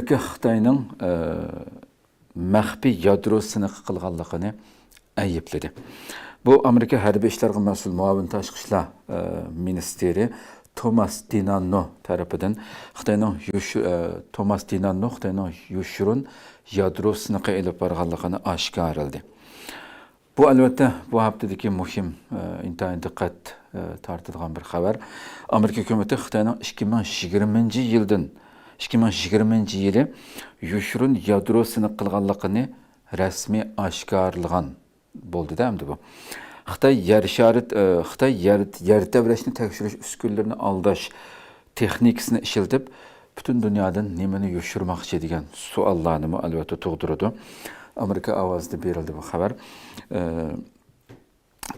Amerika Xitoyning maxfiy yadro sınıqı qilganligini ayıpladı. Bu Amerika Hərbi İşlərə məsul muavin tashqi ishlar ministeri Thomas Dinanno tarafından Xitoyning yoshurun yadro sınıqı elib borganligini oshkor qildi. Bu albatta bu haftadagi muhim intayin diqqat tortadigan bir xabar. Amerika hukumati Xitoyning 2020 yılı yoshurun yadro sınıqı qilganligini rasmiy oshkorlagan bo'ldi da bu. Xitoy yer tebrashni tekshirish uskunlarini aldash texnikasini ishlatib, butun dunyodan nimani yoshirmoqchi degan savollarni albatta tug'diradi. Amerika ovozida berildi bu xabar.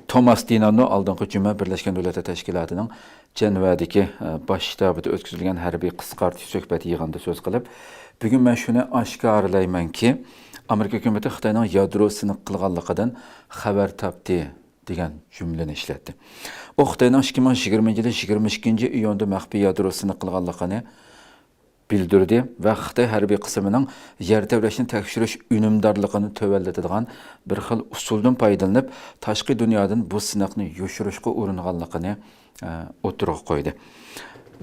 Thomas Dinanno oldingi juma Birlashgan Davlatlar Tashkilotining Jenevadagi bosh shtabida o'tkazilgan harbiy qisqartirish suhbat yig'inida so'z qilib, bugun men shuni oshkorlaymanki, Amerika hukumati Xitoyning yadro sınıqı qilganligidan xabar topdi degan jumlani ishlatdi. U Xitoyning 2020 yili 22-iyunda maxfiy yadro sınıqı qilganligini bildirdi va Xitoy harbiy qismining yer tebrashini tekshirish unumdorligini tövəllədigan bir xil usuldan foydalanib, tashqi dunyodan bu sınaqni yoshirishga uringanligini o'tirib qo'ydi.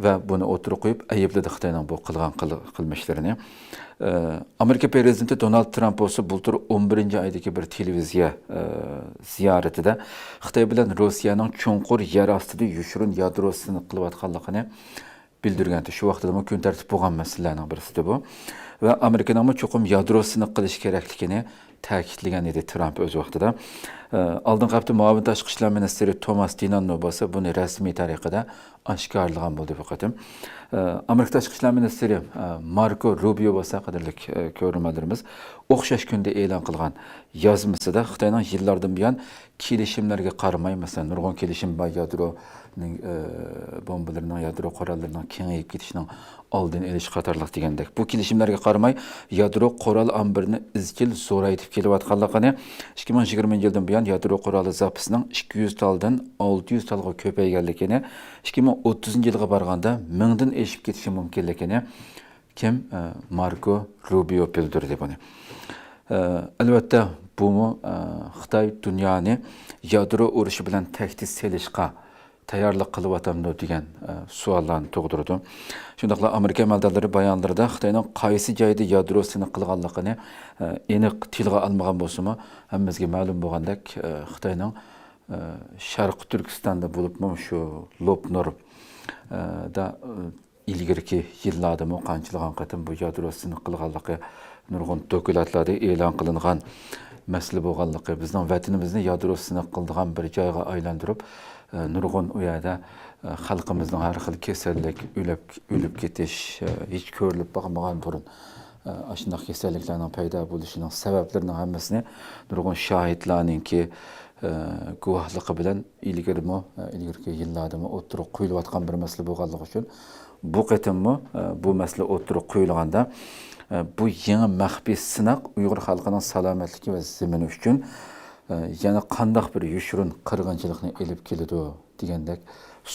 Va buni o'tirib qo'yib ayıpladı Xitoyning bu qilgan qilmishlarini. Amerika prezidenti Donald Trump olsa bultur 11. aydaki bir televiziya ziyaretida Xitoy bilan Rossiyaning cho'nqur yer ostida yoshurun yadrosini qilayotganligini bildirgandi. Shu vaqtda kun tartib bo'lgan masalalarning birisi bu. Va Amerikaning cho'qim yadrosini qilish kerakligini ta'kidlagan edi Trump o'z vaqtida. Oldingi hafta muavin tashqi ishlar ministri Thomas Dinanno bo'lsa buni rasmiy tariqada oshkorlagan bo'ldi bu qatim. Amerika tashqi ishlar ministri Marco Rubio bo'lsa qadrli ko'ruvchilarimiz o'xshash kunda e'lon qilgan yozmasida Xitoyning yillardan buyon kelishimlarga qaramay, masalan, nurg'un kelishim bor yadro bombalarning yadro qurollarining kengayib ketishining oldini olish qatorliq degandek. Bu kelishimlarga qaramay yadro qurol ambirini izchil zo'raytib kelayotganligini 2020 yildan buyon yadro quroli zapasining 200 taldan 600 talga ko'payganligini 2030 yilga borganda 1000 dan eshib ketishi mumkinligini kim Marco Rubio bildirdi buni. Albatta bu Xitoy dunyoni yadro urushi bilan tahdid selishga tayyorlik qilyapti degan savollarni tug'dirdi. Shundaqla Amerika amaldorlari bayonlarida Xitoyning qaysi joyda yadro sınıqı qilganligini aniq tilga olmagan bo'lsa-mu, hammamizga ma'lum bo'lgandek, Xitoyning Sharq Turkistonda bo'libmi shu Lopnor da ilgirki yillarda qanchalagan qatim bu yadro sınıqı qilganligi nurg'un dokumentlarda e'lon qilingan masala bo'lganligi, bizning vatanimizni yadro sınıqı qildigan bir joyga aylantirib, nurg'un u yerda xalqimizning har xil kasallik, o'lib ketish, hech ko'rilib boqmagan burun ashunday kasalliklarning paydo bo'lishining sabablarining hammasini nurg'un shohidlarningki guvohligi bilan ilgirki yillarda o'tirib qo'yilayotgan bir masala bo'lganligi uchun bu qatimmi bu masala o'tirib qo'yilganda bu yangi maxfiy sınaq Uyg'ur xalqining salomatligi va zamini uchun yana qandaq bir yoshurun qirg'inchilikni elib keladi degandek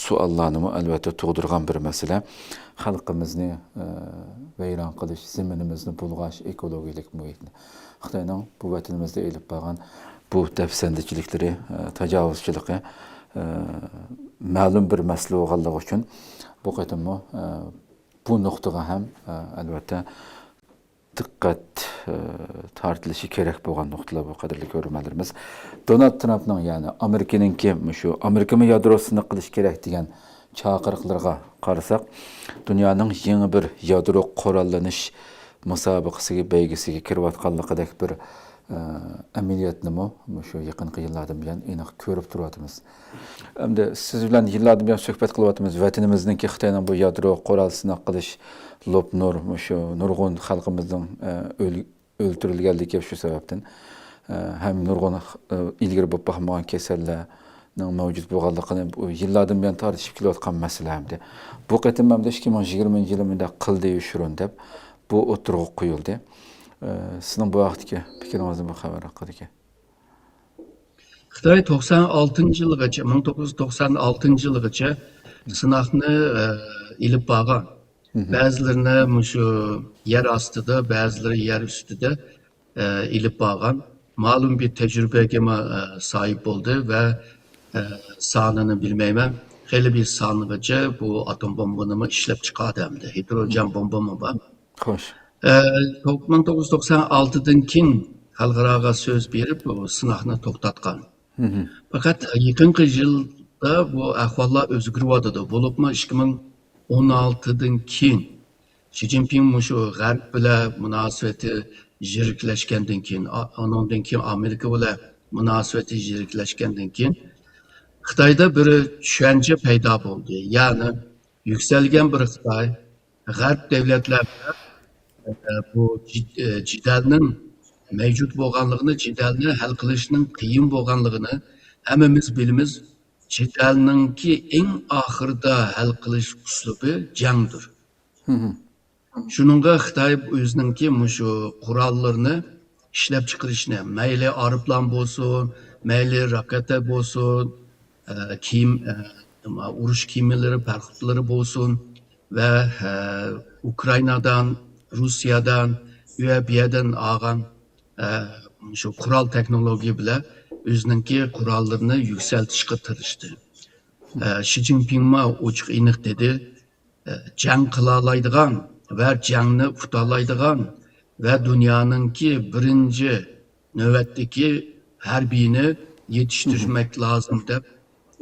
savollarni albatta tug'dirgan bir masala. Xalqimizni vayron qilish, zaminimizni bulg'ash, ekologik muhitni. Xitoyning bu vatanimizda elib borgan bu dafsandichiliklari, tajovuzchiligi ma'lum bir masala bo'lganligi uchun bu qatimmi bu nuqtaga ham albatta diqqat tortilishi kerak bo'lgan nuqtalar bu qadrli ko'ruvchilarimiz. Donald Trumpning ya'ni Amerikaningki shu Amerikani yadro sınıqı qilish kerak degan chaqiriqlarga qarasak, dunyoning yangi bir yadro qurollanish musobaqasiga, baygisiga kirayotganligidek bir amaliyotni shu yaqinqi yillardan buyon aniq ko'rib turyapmiz. Endi siz bilan yillardan buyon suhbat qilyapmiz. Vatanimizningki Xitoyning bu yadro qurol sınıqı qilish Lopnor shu nurg'un xalqimizning o'ldirilganligi shu sababdan ham nurg'un ilgari bo'lib boqmagan kasallarning mavjud bo'lganligini bu yillardan buyon tortishib kelayotgan masala hamda. Bu qatim hamda 2020 yilida qildi yoshurun deb bu o'tirg'i qo'yildi. Sizning bu vaqtdagi fikringizni bu xabar haqida. Xitoy 1996 yılgacha sınaqni ilib borgan. Bazılarını şu yer astıda, bazıları yer üstüde ilip bağlan. Malum bir tecrübeye sahip oldu ve sanını bilmeymem. Hele bir sanıgıcı bu atom bombasını işlep çıkardı hem de. Hidrojen bombamı var. Xoş. 1996'dan keyin xalqaraga söz berip bu sınaqni to'xtatgan. Fakat yakınki yılda bu ahvallar o'zgaryotdi. Bo'libmi 2016'dan keyin Xi Jinping şu G'arb bilan munosabati jiriklashgandan keyin, ondan keyin Amerika bilan munosabati jiriklashgandan keyin Xitoyda bir tushuncha paydo bo'ldi. Ya'ni yuksalgan bir Xitoy G'arb davlatlar bu jidalning mevcut bo'lganligini, jidalni hal qilishning qiyin bo'lganligini hammamiz bilamiz. Jidalninki eng oxirida hal qilish uslubi jangdir. Shuningga Xitoy o'zininki shu qurollarni ishlab chiqarishni, mayli aeroplan bo'lsin, mayli raketa bo'lsin, kiyim, urush kiyimlari, parxodlari bo'lsin va Ukraynadan, Rusiyadan, UAB'dan olgan şu kural teknoloji bile o'zininki qurollarni yuksaltishga tirishdi. Xi Jinping ma ochiq aniq dedi, jang qila oladigan va jangni uta oladigan va dunyoninki birinchi navbatdagi harbiyni yetishtirmek lazım deb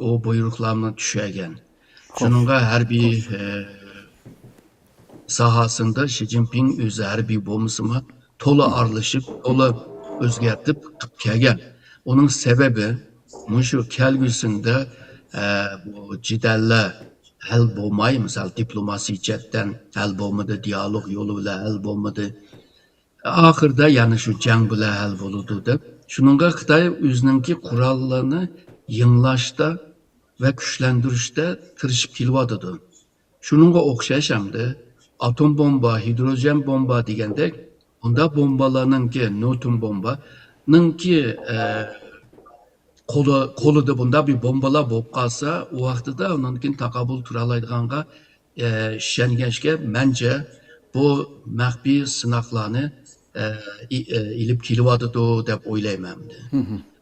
o buyruqlarni tushirgan. Shuningga harbiy sahasında Xi Jinping o'zi harbiy bo'lmasimi to'la aralashib, to'la o'zgartib kelgan. Onun sebebi şu kelgusunda bu jidallar hal bo'lmay, misal diplomasi jihatdan hal bo'lmadi, dialog yo'li bilan hal bo'lmadi. Oxirida yana shu jang bilan hal bo'ladi deb. Shuningga Xitoy o'zininki qurollarni yanglashda va kuchlantirishda tirishib kelyotdi. Shuningga o'xshash hamda atom bomba, hidrojen bomba degandek, unda bombalarninki nötron bombanınki qo'lida bunda bir bombalar bo'lib qolsa, u vaqtida undan taqabul tura oladiganga ishongashga mencha bu maxfiy sinoqlarni ilib kelyotdi deb o'ylayman.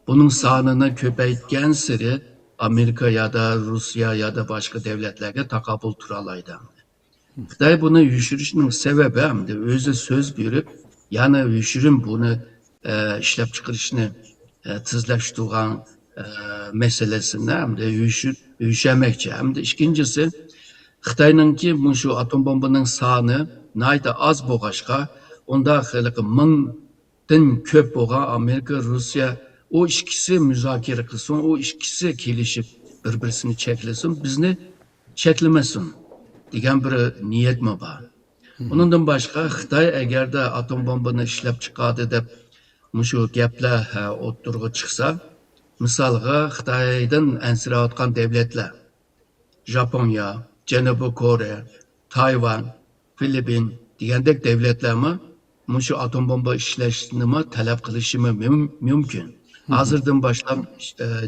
Bunun sonini ko'paytgan sari Amerika ya da Rusya ya da başka devletlerge taqabul tura oladi. Xitoy buni yushirishning sebebi hamda o'zi so'z berib, yana yushirim buni ishlab chiqarishni tezlashtirgan meselesini hamda yushamoqchi. Hamda ikkinchisi Xitoyninki shu atom bombaning soni nayda az bo'lg'ashqa, unda mingdan ko'p bo'lgan Amerika, Rusya o ikisi müzakere qilsin, o ikisi kelishib bir-birini cheklasin, bizni cheklamasin degan bir niyat mi bor. Undan boshqa Xitoy agarda atom bombani ishlab chiqadi deb shu gaplar o'ttirg'i chiqsa, misolga Xitoydan ansirayotgan davlatlar Japoniya, Janubiy Koreya, Tayvan, Filippin degandek davlatlarmi shu atom bomba ishlashni talab qilishi mumkin. Hazırdan başlap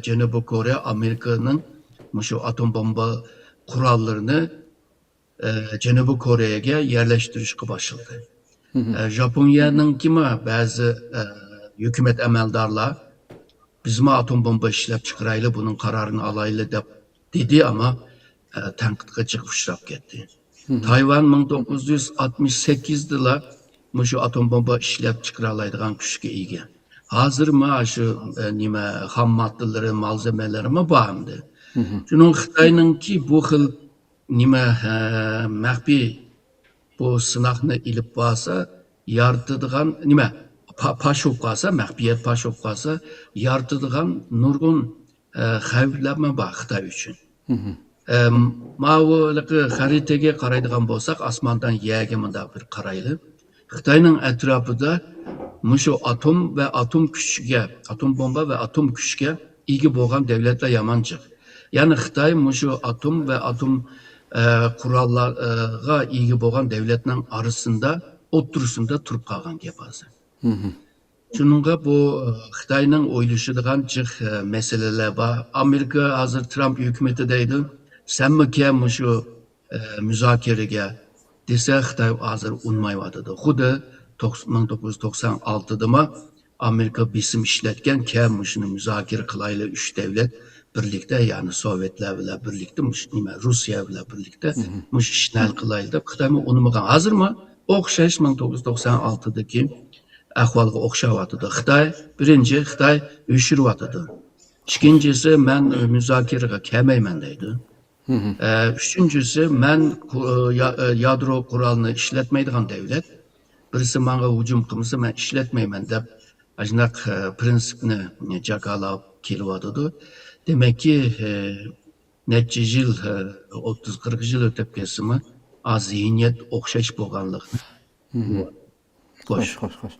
Janubiy Koreya Amerika'nın şu atom bomba kurallarını Janubiy Kore'ye yerleştirişe başladı. Japonya'nın kimi bazı hükümet emeldarlar bizim atom bomba işlep çıkaraylı bunun kararını alaylı dedi ama tenkitke çıkışrap gitti. Tayvan 1968'de şu atom bomba işlep çıkaralaydıgan güçke ega. Hazır mı şu ham maddeleri, malzemeleri mi bağımdı? Çünkü Xitoyning ki bu xil maxfiy bu sınaqni ilib bo'lsa, yaratadigan pash bo'lib qolsa, maxfiyat pash bo'lib qolsa, yaratadigan nurg'un xavflar bor Xitoy uchun. Ma'lumki xaritaga qaraydigan bo'lsak, osmondan yerga mundaq bir qaraylik. Xitoyning atrofida şu atom ve atom güçge, atom bomba ve atom güçge ega bo'lgan davlatlar yamanchiq. Yani Xitoy şu atom ve atom qurollarga ega bo'lgan davlatning arasında o'ttirisida turib qolgan gap hozir. Shuningga bu Xitoyning o'ylashadigan jiq masalalar bor. Amerika hozir Trump hukumati deydi, senmi kim şu müzakerege desa Xitoy hozir unmayotidi. Xuddi 1996'da mı Amerika bisim ishlatgan kam shuni muzokara qilayli 3 davlat birlikda, ya'ni Sovetlar bilan birlikda, Rossiya bilan birlikda mush ishni hal qilayli deb Xitoy unmagan. Hozirmi o'xshash 1996'dagi ahvolga o'xshayotidi. Birinchi Xitoy uyushiryotidi. İkincisi ben müzakereye kelmeymen deydi. Üçüncüsü ben yadro kuralını işletmeydiğen devlet. Birisi bana hücum kılmasa ben işletmeymen dep ajnak prensipni jakalab kelyotidi. Demek ki neçe yıl 30-40 yıl ötüp kesimi az zihniyet o'xshash bo'lganlik. Xo'sh, xo'sh, xo'sh.